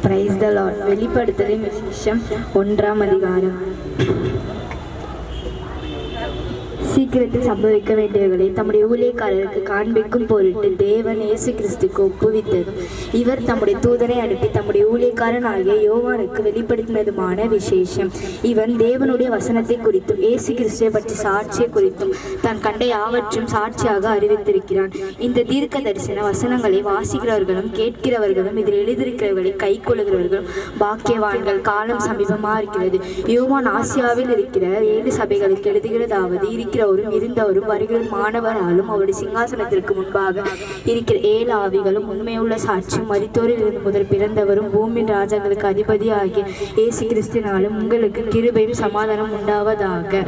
Praise the Lord. வெளிப்படுத்தலின் விசேஷம் 1ஆம் அதிகாரம். சீக்கிரத்தில் சம்பவிக்க வேண்டியவர்களை தம்முடைய ஊழியக்காரருக்கு காண்பிக்கும் பொருட்டு தேவன் இயேசு கிறிஸ்துக்கு ஒப்புவித்ததும் இவர் தம்முடைய தூதனை அனுப்பி தம்முடைய ஊழியக்காரன் ஆகிய யோவானுக்கு வெளிப்படுத்தினதுமான விசேஷம். இவன் தேவனுடைய வசனத்தை குறித்தும் இயேசு கிறிஸ்துவை பற்றி சாட்சியை குறித்தும் தான் கண்ட யாவற்றும் சாட்சியாக அறிவித்திருக்கிறான். இந்த தீர்க்க தரிசன வசனங்களை வாசிக்கிறவர்களும் கேட்கிறவர்களும் இதில் எழுதியிருக்கிறவர்களை கை கொள்ளுகிறவர்களும் பாக்கியவான்கள். காலம் சமீபமாக இருக்கிறது. யோவான் ஆசியாவில் இருக்கிற 7 சபைகளுக்கு எழுதுகிறதாவது, இருக்கிறவரும் இருந்தவரும் வருகிற மாணவராலும் அவருடைய சிங்காசனத்திற்கு முன்பாக இருக்கிற 7 ஆவிகளும் உண்மையுள்ள சாட்சியும் மரித்தோரில் இருந்து முதல் பிறந்தவரும் பூமியின் ராஜாக்களுக்கு அதிபதி ஆகிய இயேசு கிறிஸ்துவினாலும் உங்களுக்கு கிருபையும் சமாதானம் உண்டாவதாக.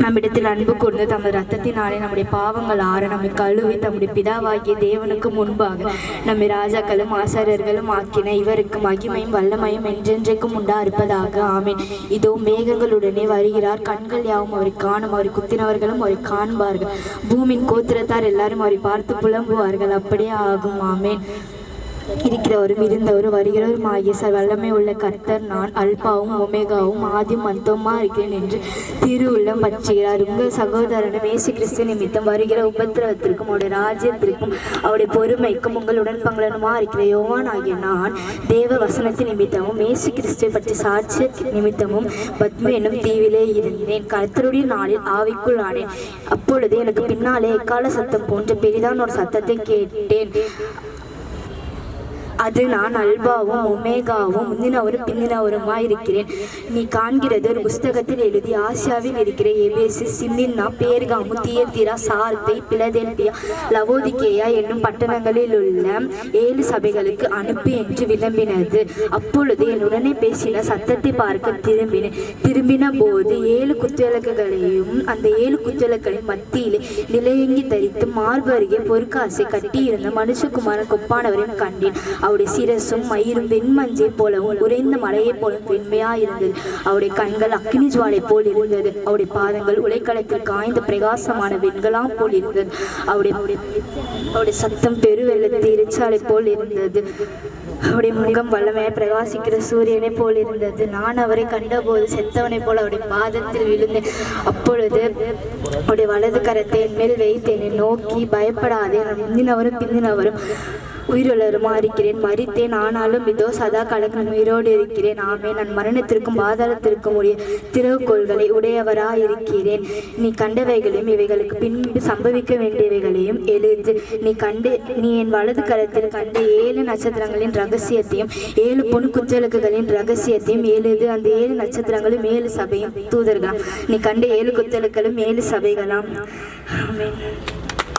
நம்மிடத்தில் அன்பு கூர்ந்து தமது ரத்தத்தினாலே நம்முடைய பாவங்கள் ஆற நம்மை கழுவி தம்முடைய பிதாவாகிய தேவனுக்கு முன்பாக நம்மை ராஜாக்களும் ஆசாரியர்களும் ஆக்கின இவருக்கு மகிமையும் வல்லமையும் என்றென்றைக்கும் உண்டா இருப்பதாக. ஆமேன். இதோ மேகங்களுடனே வருகிறார். கண்கள் யாவும் அவரை காணும். அவரை குத்தினவர்களும் அவரை காண்பார்கள். பூமியின் கோத்திரத்தார் எல்லாரும் அவரை பார்த்து புலம்புவார்கள். அப்படியே ஆகும். ஆமேன். இருக்கிறவரும் இருந்தவரும் வருகிறவரும் ஆகிய வல்லமை உள்ள கர்த்தர் நான் அல்பாவும் ஒமேகாவும் ஆதியும் அந்தமா இருக்கிறேன் என்று திருவுள்ளம் பற்றுகிறார். உங்கள் சகோதரனும் இயேசு கிறிஸ்து நிமித்தம் வருகிற உபத்திரவத்திற்கும் அவருடைய ராஜ்யத்திற்கும் அவருடைய பொறுமைக்கும் உங்களுடன் பங்களனுமா இருக்கிற யோவான் ஆகிய நான் தேவ வசனத்தின் நிமித்தமும் இயேசு கிறிஸ்துவை பற்றி சாட்சி நிமித்தமும் பத்ம என்னும் தீவிலே இருந்தேன். கர்த்தருடைய நாளில் ஆவிக்குள் ஆனேன். அப்பொழுது எனக்கு பின்னாலே எக்கால சத்தம் போன்ற பெரிதான ஒரு சத்தத்தை கேட்டேன். அது நான் அல்பாவும் ஒமேகாவும் முந்தினவரும் பிந்தினவருமாய் இருக்கிறேன். நீ காண்கிறது ஒரு புஸ்தகத்தில் எழுதி ஆசியாவில் இருக்கிற எபேசு, சிமின்னா, பேர்காமு, தியத்தீரா, சார்தை, பிலதெல்பியா, லவோதிகேயா என்னும் பட்டணங்களில் உள்ள 7 சபைகளுக்கு அனுப்பி என்று விளம்பினது. அப்பொழுது என்னுடனே பேசின சத்தத்தை பார்க்க திரும்பின போது 7 குத்துவிளக்குகளையும் அந்த 7 குத்துவிளக்குகளின் மத்தியிலே நிலையங்கி தரித்து மார்பு அருகே பொற்காசை கட்டியிருந்த மனுஷகுமாரன் கொப்பானவரையும் கண்டேன். அவருடைய சிரசும் மயிரும் வெண்மஞ்சை போலவும் உறைந்த மலையை போலவும் வெண்மையாயிருந்தது. அவருடைய கண்கள் அக்னி ஜுவாலை போல் இருந்தது. அவருடைய பாதங்கள் உலைக்களத்தில் காய்ந்த பிரகாசமான வெண்கலாம் போல் இருந்தது. அவருடைய சத்தம் பெருவெள்ளத்தில் இறைச்சாலை போல் இருந்தது. அவருடைய முகம் வல்லமையை பிரகாசிக்கிற சூரியனை போல் இருந்தது. நான் அவரை கண்டபோது செத்தவனை போல் அவருடைய பாதத்தில் விழுந்தேன். அப்பொழுது அவருடைய வலது கரத்தை என் மேல் வைத்து என்னை நோக்கி, பயப்படாதே, நான் முந்தினவரும் பிந்தினவரும் உயிருள்ளவருமா இருக்கிறேன். மரித்தேன், ஆனாலும் இதோ சதா காலம் உயிரோடு இருக்கிறேன். ஆமே. நான் மரணத்திற்கும் பாதாளத்திற்கும் உடைய திறவுகோள்களை உடையவராயிருக்கிறேன். நீ கண்டவைகளையும் இவைகளுக்கு பின்பு சம்பவிக்க வேண்டியவைகளையும் எழுது. நீ என் வலது கரத்தில் கண்ட 7 நட்சத்திரங்களின் ரகசியத்தையும் 7 பொன் குத்தலுக்குகளின் ரகசியத்தையும் எழுது. அந்த 7 நட்சத்திரங்களும் 7 சபையும் தூதர்களாம். நீ கண்ட 7 குத்தலுக்களும் 7 சபைகளாம். ஆமென்.